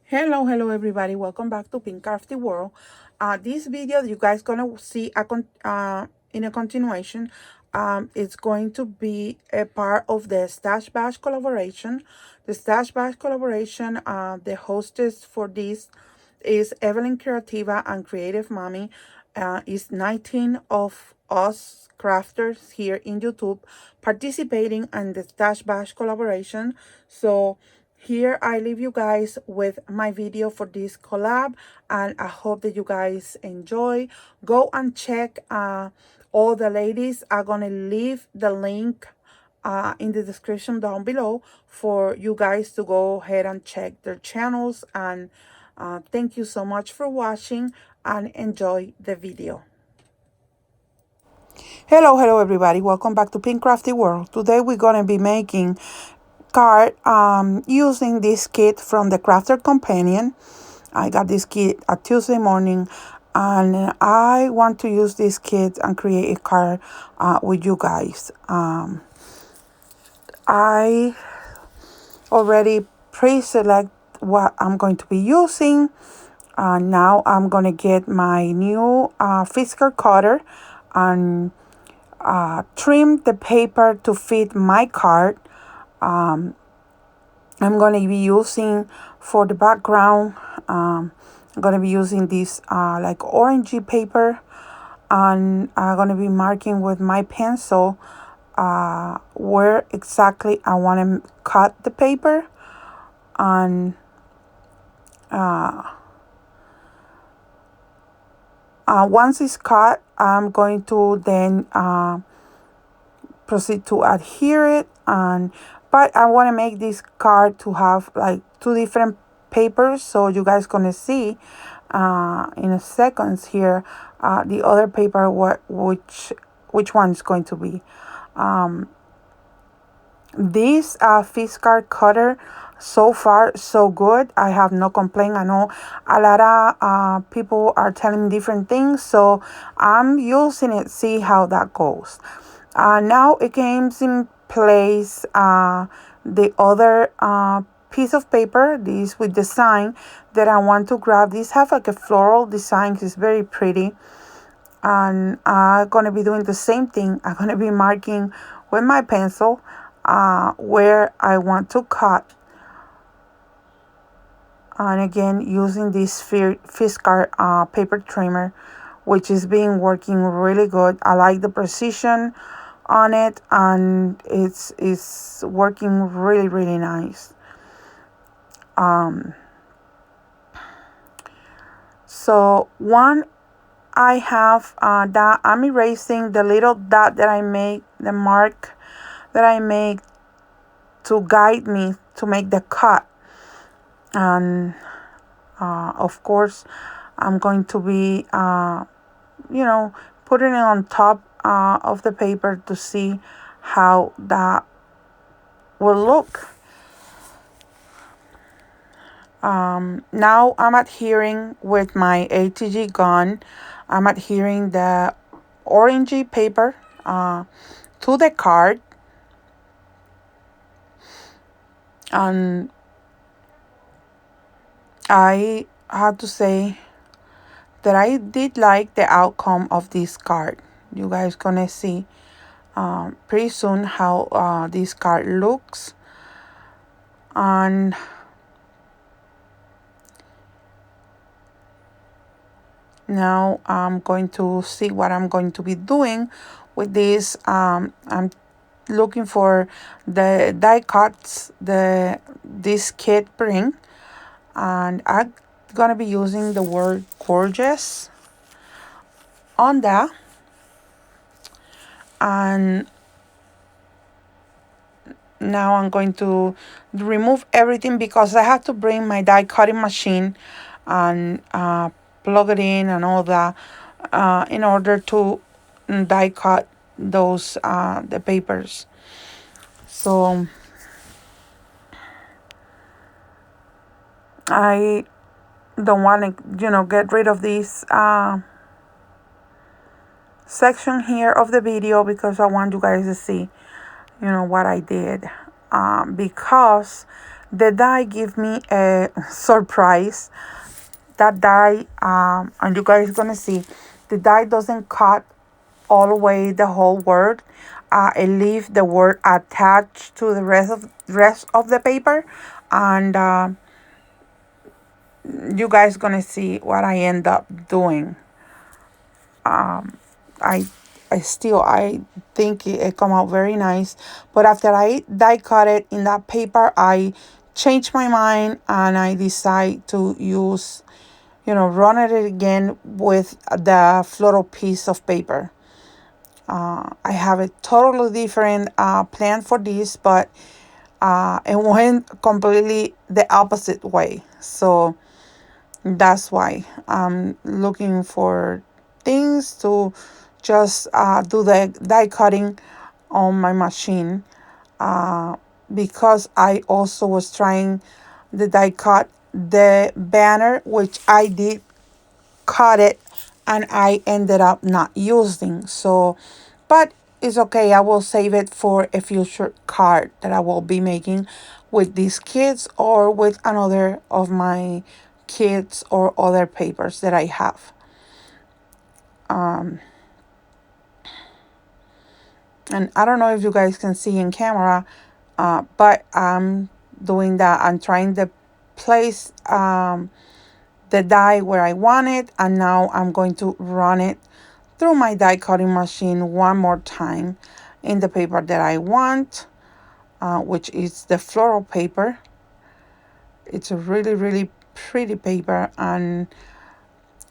Hello everybody, welcome back to PinkCraftyWorld. This video you guys gonna see in a continuation. It's going to be a part of the Stash Bash collaboration. The Stash Bash collaboration, the hostess for this is Evelyn Creativa and Creative Mommy. Is 19 of us crafters here in YouTube participating in the Stash Bash collaboration. So here I leave you guys with my video for this collab, and I hope that you guys enjoy. Go and check all the ladies are gonna leave the link in the description down below for you guys to go ahead and check their channels. And thank you so much for watching and enjoy the video. Hello everybody, welcome back to PinkCraftyWorld. Today we're gonna be making card using this kit from the Crafter Companion. I got this kit a Tuesday morning, and I want to use this kit and create a card with you guys. I already pre-select what I'm going to be using. Now I'm gonna get my new Fisker cutter and trim the paper to fit my card. I'm going to be using for the background, I'm going to be using this like orangey paper, and I'm going to be marking with my pencil where exactly I want to cut the paper. And once it's cut, I'm going to then proceed to adhere it. But I want to make this card to have like two different papers, so you guys gonna see in a seconds here the other paper which one is going to be. This Fisker cutter, so far so good. I have no complaint. I know a lot of people are telling me different things, so I'm using it, see how that goes. Now it comes in place the other piece of paper, this with design that I want to grab. This have like a floral design. It's very pretty, and I'm gonna be doing the same thing. I'm gonna be marking with my pencil where I want to cut, and again using this Fisker paper trimmer, which is being working really good. I like the precision on it, and it's working really nice. So one, I have that I'm erasing the little dot that I make, the mark that I make to guide me to make the cut. And of course I'm going to be putting it on top of the paper to see how that will look. Now I'm adhering with my ATG gun. I'm adhering the orangey paper to the card, and I have to say that I did like the outcome of this card. You guys gonna see pretty soon how this card looks. And now I'm going to see what I'm going to be doing with this. I'm looking for the die cuts this kit bring, and I'm gonna be using the word gorgeous on that. And now I'm going to remove everything because I have to bring my die cutting machine and plug it in and all that in order to die cut those the papers. So I don't want to get rid of this section here of the video, because I want you guys to see what I did, because The die give me a surprise. That die, and you guys gonna see, the die doesn't cut all the way the whole word. It leave the word attached to the rest of the paper, and you guys gonna see what I end up doing. I I think it come out very nice. But after I die cut it in that paper, I changed my mind and I decide to use, run it again with the floral piece of paper. I have a totally different plan for this, but it went completely the opposite way. So that's why I'm looking for things to just do the die cutting on my machine, because I also was trying the die cut the banner, which I did cut it and I ended up not using. So, but it's okay. I will save it for a future card that I will be making with these kids or with another of my kids or other papers that I have. And I don't know if you guys can see in camera, but I'm doing that. I'm trying to place the die where I want it, and now I'm going to run it through my die cutting machine one more time in the paper that I want, which is the floral paper. It's a really, really pretty paper, and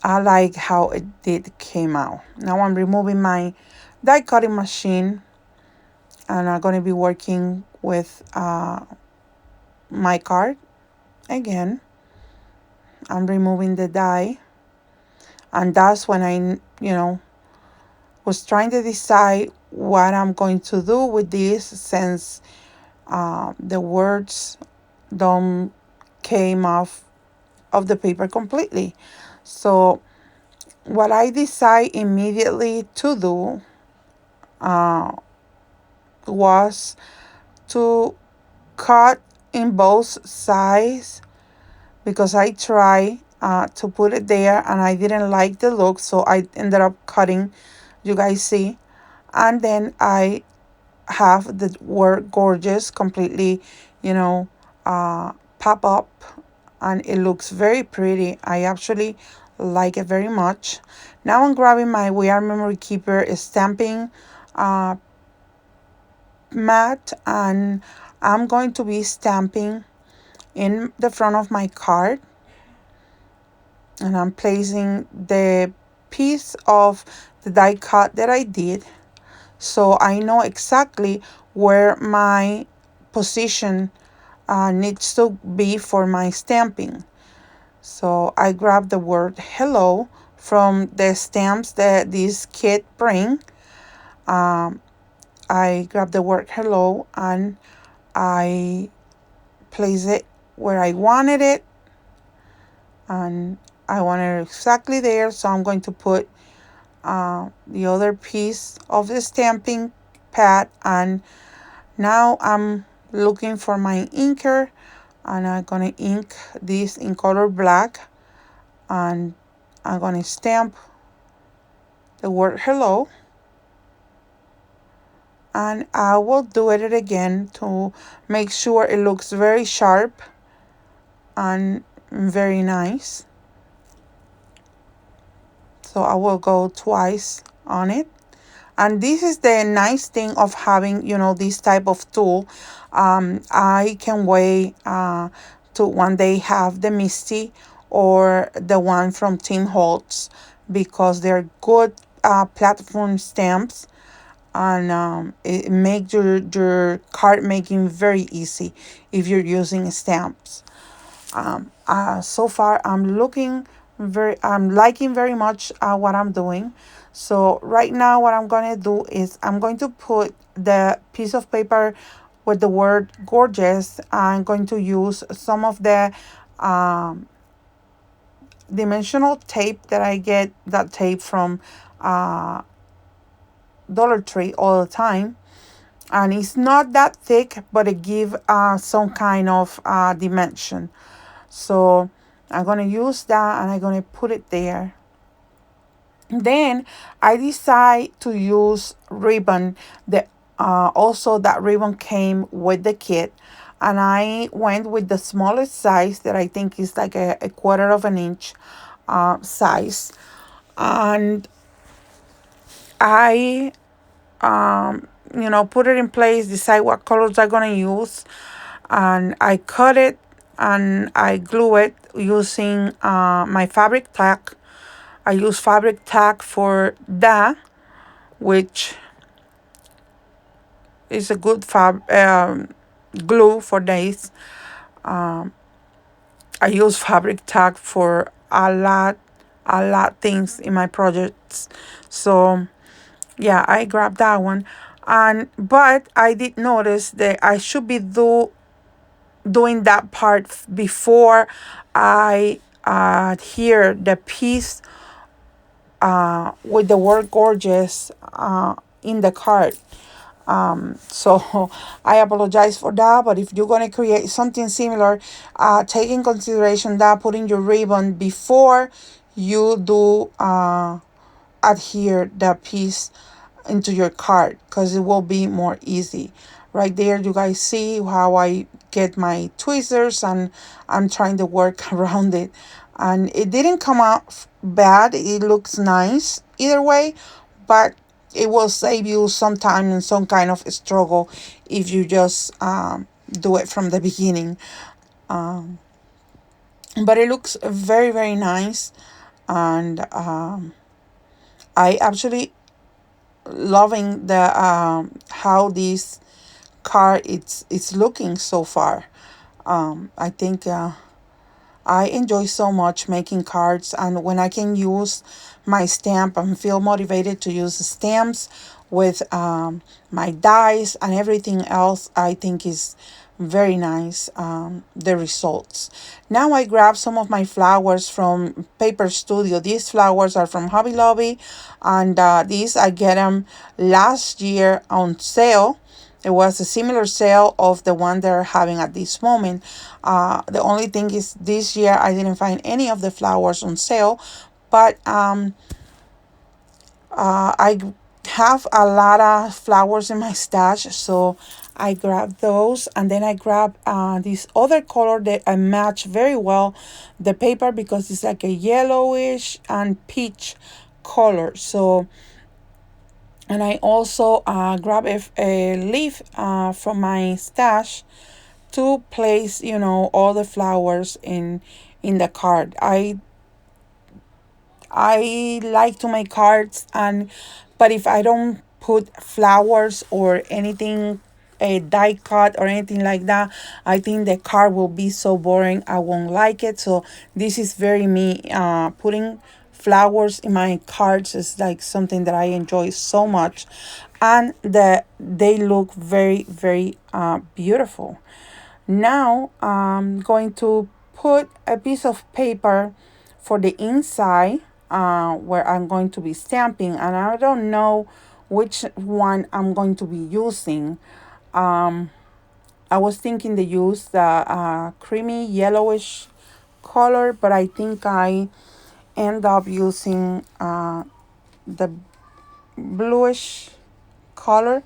I like how it did came out. Now I'm removing my die cutting machine, and I'm going to be working with my card again. I'm removing the die, and that's when I was trying to decide what I'm going to do with this, since the words don't came off of the paper completely. So what I decide immediately to do was to cut in both sides, because I tried to put it there and I didn't like the look, so I ended up cutting, you guys see, and then I have the word gorgeous completely, pop up, and it looks very pretty. I actually like it very much. Now I'm grabbing my We Are Memory Keeper stamping mat, and I'm going to be stamping in the front of my card, and I'm placing the piece of the die cut that I did, so I know exactly where my position needs to be for my stamping. So I grabbed the word hello from the stamps that this kit bring. I grabbed the word hello and I place it where I wanted it, and I wanted it exactly there. So I'm going to put the other piece of the stamping pad, and now I'm looking for my inker, and I'm gonna ink this in color black, and I'm gonna stamp the word hello, and I will do it again to make sure it looks very sharp and very nice. So I will go twice on it. And this is the nice thing of having, this type of tool. I can wait to one day have the Misty or the one from Tim Holtz, because they're good platform stamps, and it makes your card making very easy if you're using stamps. So far I'm liking very much what I'm doing. So right now what I'm going to do is I'm going to put the piece of paper with the word gorgeous. I'm going to use some of the dimensional tape that I get, that tape from Dollar Tree all the time. and it's not that thick, but it give some kind of dimension. So I'm gonna use that and I'm gonna put it there. Then I decide to use ribbon. The Also, that ribbon came with the kit, and I went with the smallest size that I think is like a quarter of an inch size. And I put it in place, decide what colors I'm gonna use, and I cut it and I glue it using my fabric tack. I use fabric tack for that, which is a good glue for this. I use fabric tack for a lot things in my projects. So yeah, I grabbed that one. But I did notice that I should be doing that part before I adhere the piece with the word gorgeous in the card. So I apologize for that, but if you're going to create something similar, take in consideration that putting your ribbon before you do adhere the piece into your card, because it will be more easy. Right there you guys see how I get my tweezers and I'm trying to work around it, and it didn't come out bad. It looks nice either way, but it will save you some time and some kind of struggle if you just do it from the beginning. But it looks very, very nice, and I actually loving the how this card it's looking so far. I think I enjoy so much making cards, and when I can use my stamp and feel motivated to use stamps with my dies and everything else, I think is very nice, the results. Now I grab some of my flowers from Paper Studio. These flowers are from Hobby Lobby, and these I get them last year on sale. It was a similar sale of the one they're having at this moment. The only thing is this year I didn't find any of the flowers on sale, but I have a lot of flowers in my stash, so I grabbed those, and then I grabbed this other color that I match very well the paper, because it's like a yellowish and peach color. So, and I also grab a leaf from my stash to place, all the flowers in the card. I like to make cards, but if I don't put flowers or anything, a die cut or anything like that, I think the card will be so boring. I won't like it. So this is very me. Putting flowers in my cards is like something that I enjoy so much, and they look very, very beautiful. Now I'm going to put a piece of paper for the inside, where I'm going to be stamping, and I don't know which one I'm going to be using. I was thinking to use the creamy yellowish color, but I think I end up using the bluish color,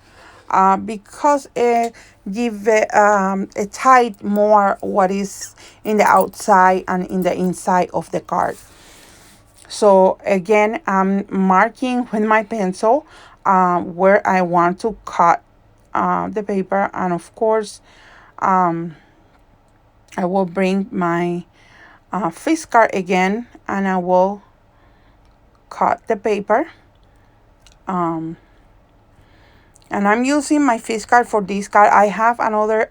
because it give it hide more what is in the outside and in the inside of the card. So again, I'm marking with my pencil where I want to cut the paper, and of course I will bring my fish card again, and I will cut the paper. And I'm using my fish card for this card. I have another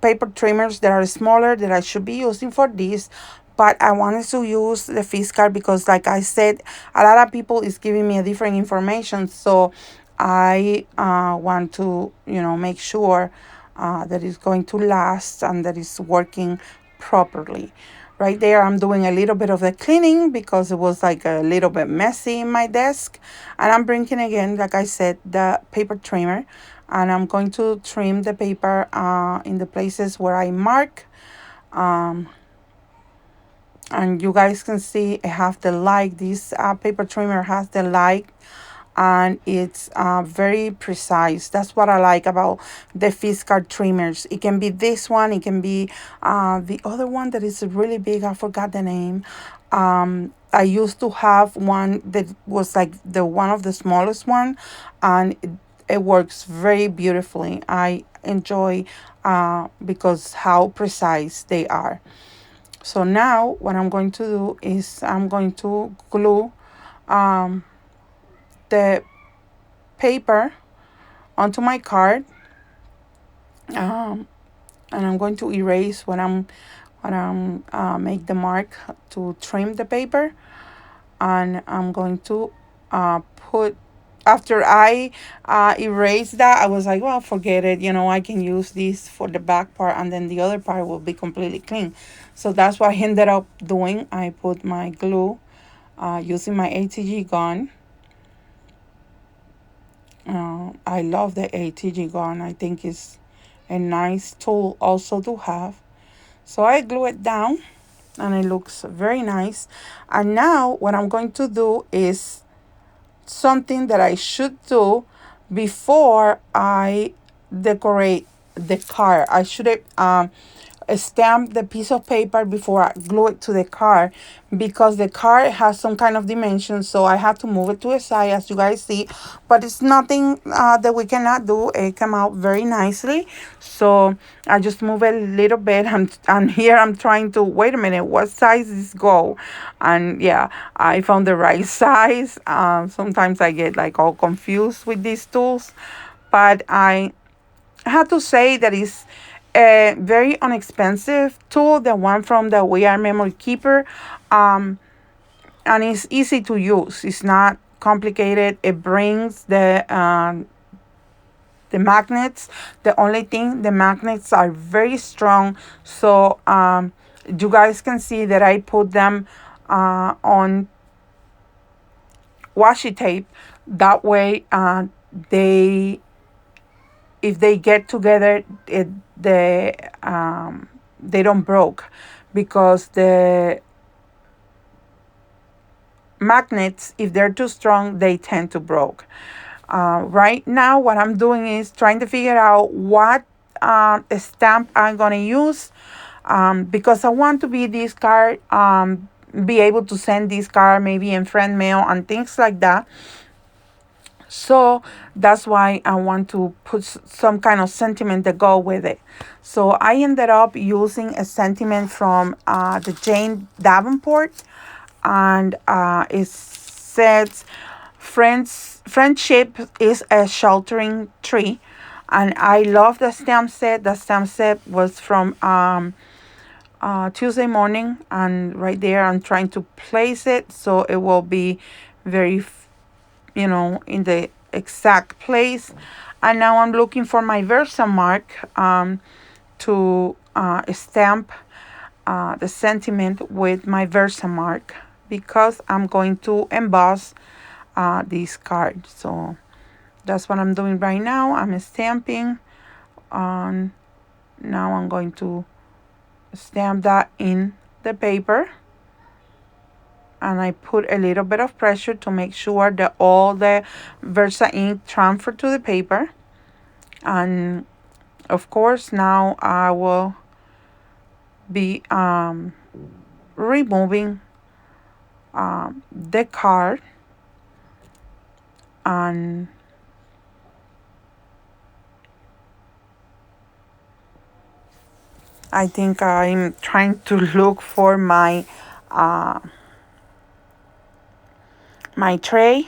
paper trimmers that are smaller that I should be using for this, but I wanted to use the fish card because, like I said, a lot of people is giving me a different information, so I want to make sure that it's going to last and that it's working properly. Right there, I'm doing a little bit of the cleaning because it was like a little bit messy in my desk. And I'm bringing again, like I said, the paper trimmer. and I'm going to trim the paper in the places where I mark. And you guys can see it have the light. This paper trimmer has the light, and it's very precise. That's what I like about the Fiskars trimmers. It can be this one, it can be the other one that is really big. I forgot the name. I used to have one that was like the one of the smallest one, and it works very beautifully. I enjoy because how precise they are. So now what I'm going to do is I'm going to glue the paper onto my card, and I'm going to erase when I'm make the mark to trim the paper, and I'm going to put, after I erase that, I was like, well, forget it, I can use this for the back part, and then the other part will be completely clean. So that's what I ended up doing. I put my glue using my ATG gun. I love the ATG gun. I think it's a nice tool also to have. So I glue it down, and it looks very nice. And now what I'm going to do is something that I should do before I decorate the card. I should stamp the piece of paper before I glue it to the card, because the card has some kind of dimension, so I have to move it to a side, as you guys see. But it's nothing that we cannot do. It came out very nicely, so I just move it a little bit, and here I'm trying to wait a minute, what size does this go? And yeah, I found the right size. Sometimes I get like all confused with these tools, but I have to say that it's a very inexpensive tool, the one from the We Are Memory Keeper, and it's easy to use. It's not complicated. It brings the magnets. The only thing, the magnets are very strong, so you guys can see that I put them on washi tape. That way, they if they get together, they don't broke, because the magnets, if they're too strong, they tend to broke. Right now, what I'm doing is trying to figure out what stamp I'm gonna use, because I want to be this card, be able to send this card maybe in friend mail and things like that. So that's why I want to put some kind of sentiment to go with it. So I ended up using a sentiment from the Jane Davenport, and it says, friendship is a sheltering tree. And I love the stamp set. The stamp set was from Tuesday morning, and right there I'm trying to place it so it will be very in the exact place. And now I'm looking for my Versamark to stamp the sentiment with my Versamark, because I'm going to emboss this card. So that's what I'm doing right now. I'm stamping, and now I'm going to stamp that in the paper, and I put a little bit of pressure to make sure that all the Versa ink transfer to the paper. And of course, now I will be removing the card, and I think I'm trying to look for my my tray.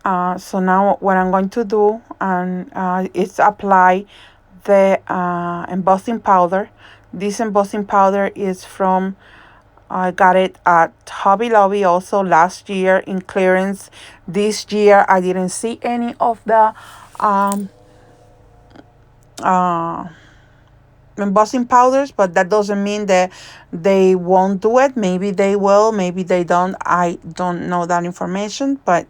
So now what I'm going to do is apply the embossing powder. This embossing powder is from, I got it at Hobby Lobby also last year in clearance. This year I didn't see any of the embossing powders, but that doesn't mean that they won't do it. Maybe they will, maybe they don't. I don't know that information, but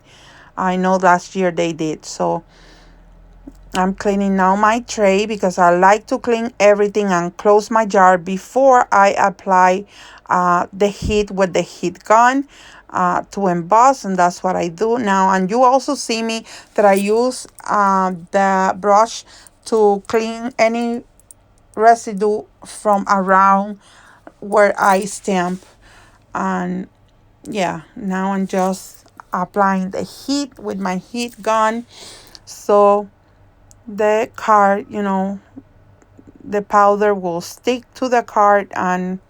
I know last year they did. So I'm cleaning now my tray because I like to clean everything and close my jar before I apply the heat with the heat gun to emboss, and that's what I do now. And you also see me that I use the brush to clean any residue from around where I stamp. And yeah, now I'm just applying the heat with my heat gun, so the card, the powder will stick to the card. And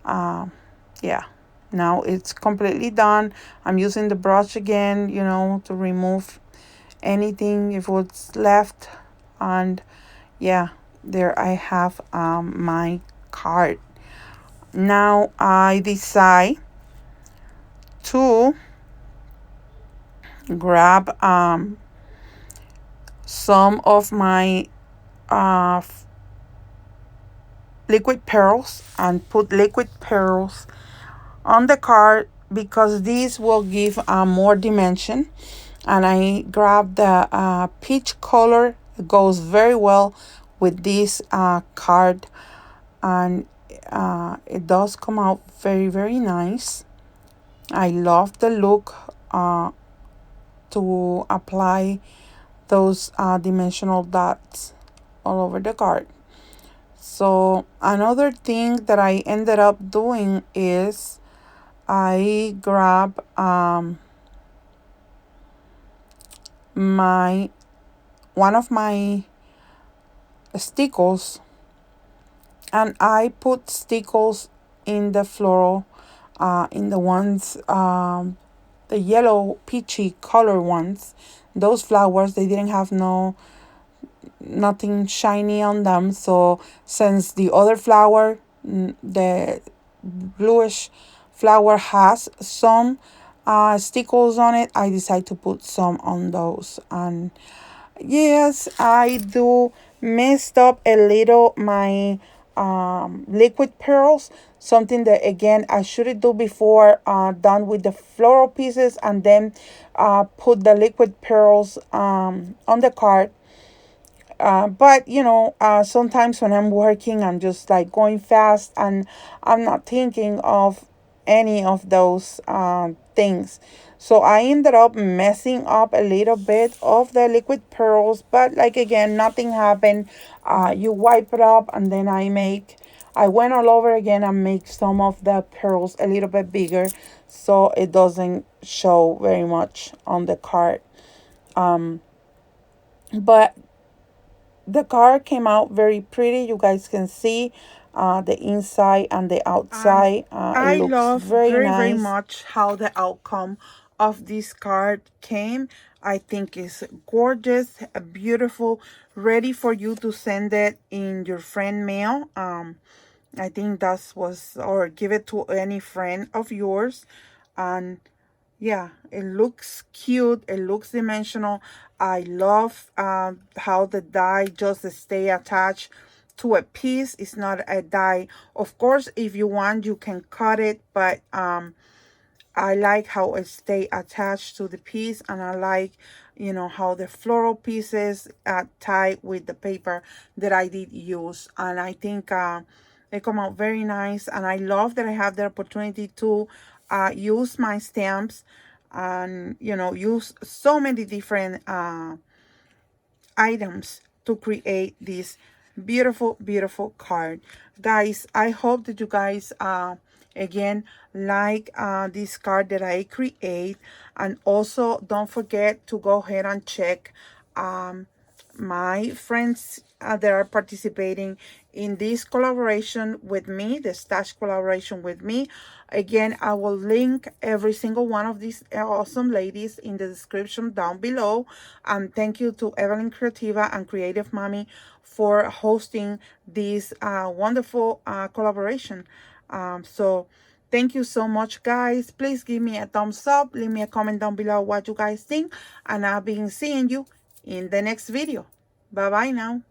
yeah, now it's completely done. I'm using the brush again, to remove anything if what's left. And yeah, there I have my card. Now I decide to grab some of my uh, liquid pearls and put liquid pearls on the card because these will give more dimension. And I grab the peach color. It goes very well with this card, and it does come out very, very nice. I love the look to apply those dimensional dots all over the card. So another thing that I ended up doing is I grab my one of my stickles, and I put stickles in the floral, in the ones, the yellow peachy color ones. Those flowers, they didn't have nothing shiny on them. So since the other flower, the bluish flower, has some stickles on it, I decided to put some on those. And yes, I do messed up a little my liquid pearls, something that again I should do before done with the floral pieces, and then put the liquid pearls on the card. But sometimes when I'm working, I'm just like going fast and I'm not thinking of any of those things. So I ended up messing up a little bit of the liquid pearls, but like again, nothing happened. You wipe it up, and then I went all over again and make some of the pearls a little bit bigger so it doesn't show very much on the card. But the card came out very pretty. You guys can see the inside and the outside. I love very, very much how the outcome of this card came. I think it's gorgeous, beautiful, ready for you to send it in your friend mail. I think or give it to any friend of yours. And yeah, it looks cute. It looks dimensional. I love how the die just stay attached to a piece. It's not a die. Of course, if you want, you can cut it, but I like how it stay attached to the piece, and I like, how the floral pieces tie with the paper that I did use. And I think they come out very nice, and I love that I have the opportunity to use my stamps and, use so many different items to create this beautiful, beautiful card. Guys, I hope that you guys again like this card that I create. And also don't forget to go ahead and check my friends that are participating in this collaboration with me, the stash collaboration with me. Again, I will link every single one of these awesome ladies in the description down below. And thank you to Evelyn Creativa and Creative Mommy for hosting this wonderful collaboration. So thank you so much, guys. Please give me a thumbs up. Leave me a comment down below what you guys think. And I'll be seeing you in the next video. Bye bye now.